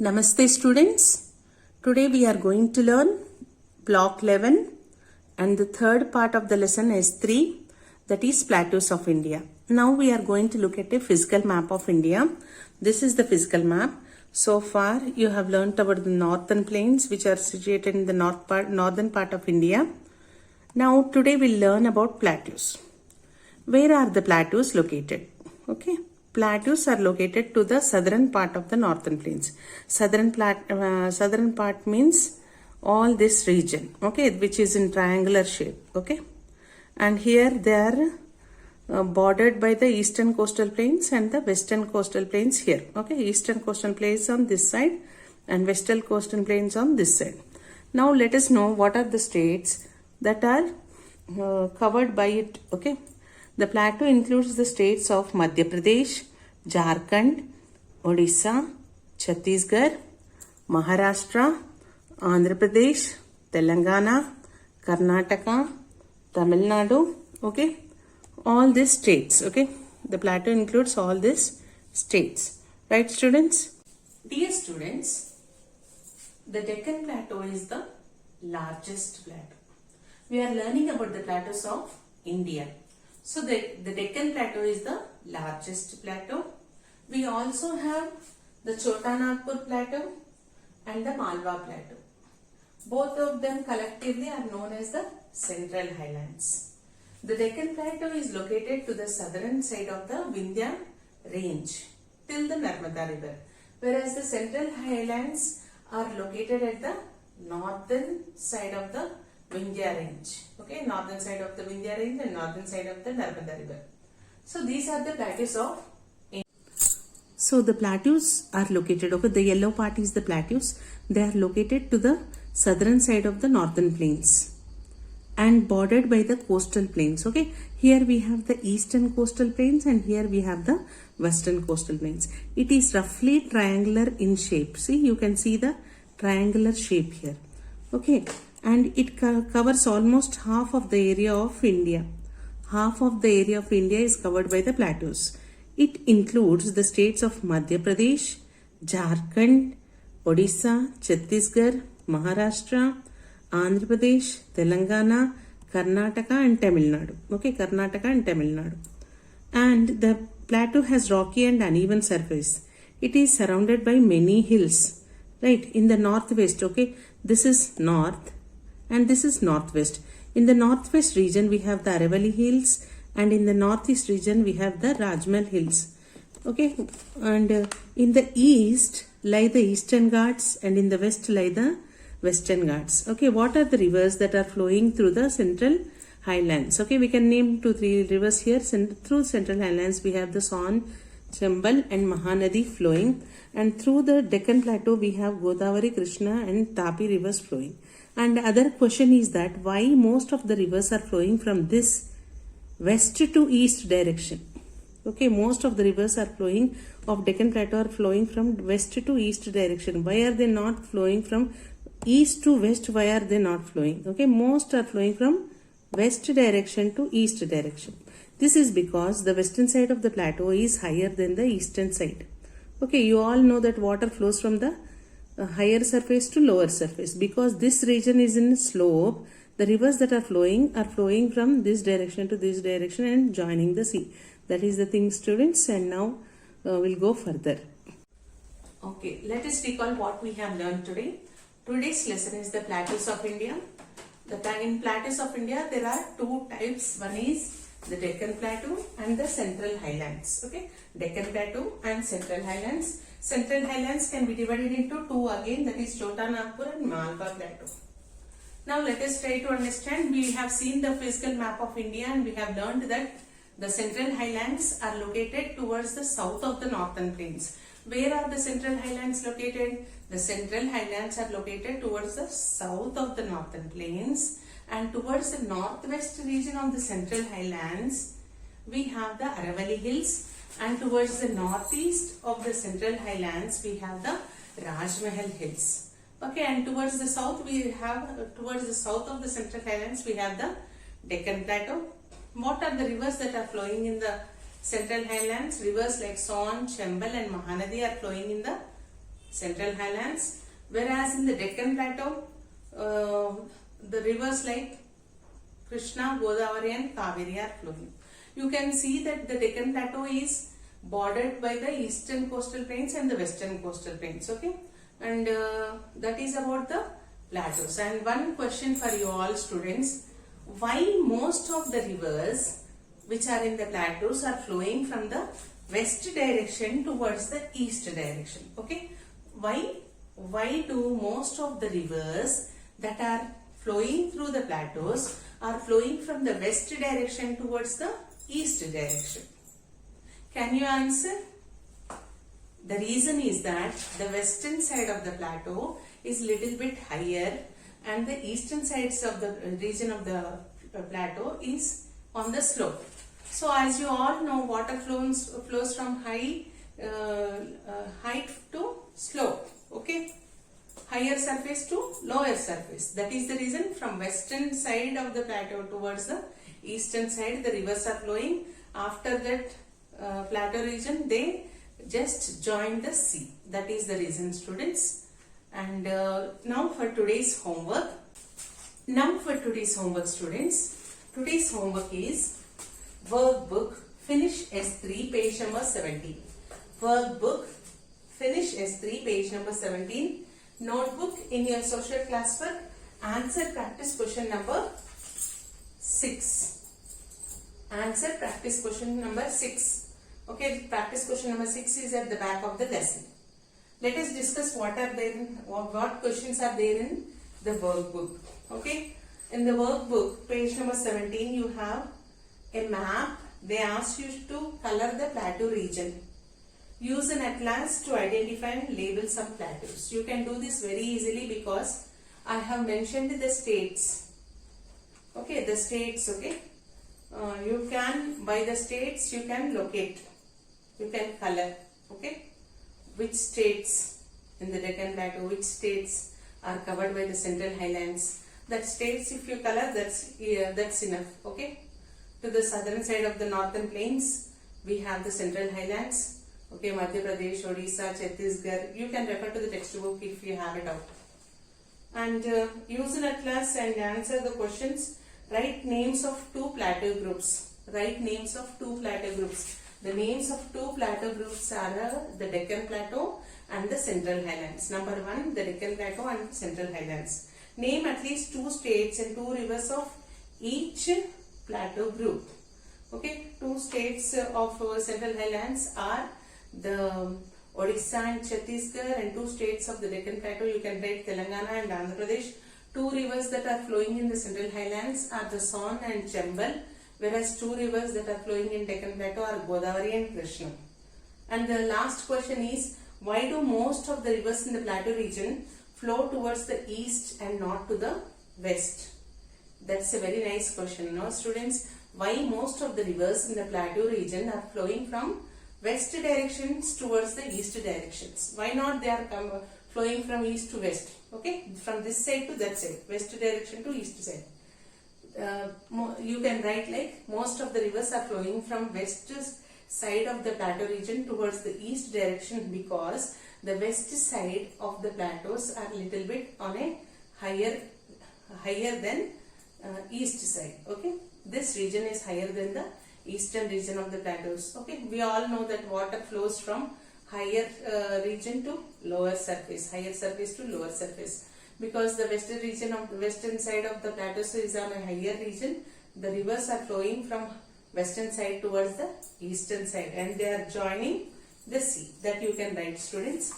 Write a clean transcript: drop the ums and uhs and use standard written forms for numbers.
Namaste students. Today we are going to learn block 11 and the third part of the lesson is 3, that is plateaus of India. Now we are going to look at a physical map of India. This is the physical map. So far you have learnt about the northern plains which are situated in the northern part of India. Now today we'll learn about plateaus. Where are the plateaus located? Okay. Plateaus are located to the southern part of the northern plains. Southern part means all this region, okay, which is in triangular shape, okay. And here they are bordered by the eastern coastal plains and the western coastal plains here, okay. Eastern coastal plains on this side and western coastal plains on this side. Now let us know what are the states that are covered by it, okay. The plateau includes the states of Madhya Pradesh, Jharkhand, Odisha, Chhattisgarh, Maharashtra, Andhra Pradesh, Telangana, Karnataka, Tamil Nadu, okay. All these states, okay. The plateau includes all these states. Right, students? Dear students, the Deccan Plateau is the largest plateau. We are learning about the plateaus of India. So the Deccan Plateau is the largest plateau. We also have the Chota Nagpur Plateau and the Malwa Plateau. Both of them collectively are known as the Central Highlands. The Deccan Plateau is located to the southern side of the Vindhya range till the Narmada River, whereas the Central Highlands are located at the northern side of the Vindhya range, okay, northern side of the Vindhya range and northern side of the Narmada River. So these are the plateaus of India. So the plateaus are located, okay, the yellow part is the plateaus. They are located to the southern side of the northern plains and bordered by the coastal plains, okay. Here we have the eastern coastal plains and here we have the western coastal plains. It is roughly triangular in shape. See, you can see the triangular shape here, okay. And it covers almost half of the area of India. Half of the area of India is covered by the plateaus. It includes the states of Madhya Pradesh, Jharkhand, Odisha, Chhattisgarh, Maharashtra, Andhra Pradesh, Telangana, Karnataka and Tamil Nadu. Okay, Karnataka and Tamil Nadu. And the plateau has rocky and uneven surface. It is surrounded by many hills, right, in the northwest, okay. This is north and this is northwest. In the northwest region we have the Aravalli Hills and in the northeast region we have the Rajmahal Hills, okay. And in the east lie the Eastern Ghats and in the west lie the Western Ghats, okay. What are the rivers that are flowing through the Central Highlands? Okay, we can name 2-3 rivers here. Through Central Highlands we have the Son, Chambal and Mahanadi flowing, and through the Deccan Plateau we have Godavari, Krishna and Tapi rivers flowing. And the other question is that why most of the rivers are flowing from this west to east direction. Okay, most of the rivers are flowing of Deccan Plateau are flowing from west to east direction. Why are they not flowing from east to west? Why are they not flowing? Okay, most are flowing from west direction to east direction. This is because the western side of the plateau is higher than the eastern side. Okay, you all know that water flows from the higher surface to lower surface. Because this region is in slope, the rivers that are flowing from this direction to this direction and joining the sea. That is the thing, students. And now we'll go further. Okay, let us recall what we have learned today. Today's lesson is the plateaus of India. In plateaus of India there are two types. One is the Deccan Plateau and the Central Highlands, okay. Deccan Plateau and Central Highlands. Central Highlands can be divided into two again, that is Chota Nagpur and Malwa Plateau. Now let us try to understand. We have seen the physical map of India and we have learned that the Central Highlands are located towards the south of the northern plains. Where are the Central Highlands located? The Central Highlands are located towards the south of the northern plains, and towards the northwest region of the Central Highlands we have the Aravalli Hills, and towards the northeast of the Central Highlands we have the Rajmahal Hills. Okay, and towards the south of the Central Highlands we have the Deccan Plateau. What are the rivers that are flowing in the Central Highlands? Rivers like Son, Chambal and Mahanadi are flowing in the Central Highlands, whereas in the Deccan Plateau, the rivers like Krishna, Godavari and Kaveri are flowing. You can see that the Deccan Plateau is bordered by the eastern coastal plains and the western coastal plains, okay? And that is about the plateaus. And one question for you all students, why most of the rivers which are in the plateaus are flowing from the west direction towards the east direction, okay? Why do most of the rivers that are flowing through the plateaus are flowing from the west direction towards the east direction? Can you answer? The reason is that the western side of the plateau is little bit higher and the eastern sides of the region of the plateau is on the slope. So as you all know, water flows from height to slope, okay? Higher surface to lower surface. That is the reason from western side of the plateau towards the eastern side the rivers are flowing. After that plateau region they just join the sea. That is the reason, students. And now for today's homework. Students. Today's homework is workbook finish S3 page number 17. Workbook finish S3 page number 17. Notebook in your social class work. Answer practice question number 6. Answer practice question number 6. Okay, practice question number 6 is at the back of the lesson. Let us discuss what questions are there in the workbook. Okay, in the workbook, page number 17, you have a map. They ask you to color the plateau region. Use an atlas to identify and label some plateaus. You can do this very easily because I have mentioned the states. Okay, the states, okay. You can, by the states, you can locate. You can color, okay, which states in the Deccan Plateau, which states are covered by the Central Highlands. That states, if you color, that's enough, okay. To the southern side of the northern plains, we have the Central Highlands, okay, Madhya Pradesh, Odisha, Chhattisgarh. You can refer to the textbook if you have it out. And use an atlas and answer the questions. Write names of two plateau groups. Write names of two plateau groups. The names of two plateau groups are the Deccan Plateau and the Central Highlands. Number 1, the Deccan Plateau and the Central Highlands. Name at least 2 states and 2 rivers of each plateau group. Okay, 2 states of Central Highlands are the Odisha and Chhattisgarh, and 2 states of the Deccan Plateau. You can write Telangana and Andhra Pradesh. 2 rivers that are flowing in the Central Highlands are the Son and Chambal, whereas 2 rivers that are flowing in Deccan Plateau are Godavari and Krishna. And the last question is, why do most of the rivers in the plateau region flow towards the east and not to the west? That's a very nice question, no students? Why most of the rivers in the plateau region are flowing from west directions towards the east directions? Why not they are flowing from east to west? Okay, from this side to that side, west direction to east side. You can write like most of the rivers are flowing from west side of the plateau region towards the east direction because the west side of the plateaus are little bit on a higher than east side. Okay, this region is higher than the eastern region of the plateaus. Okay, we all know that water flows from higher region to lower surface, higher surface to lower surface. Because the western region of the western side of the plateaus is on a higher region, the rivers are flowing from western side towards the eastern side and they are joining the sea. That you can write, students.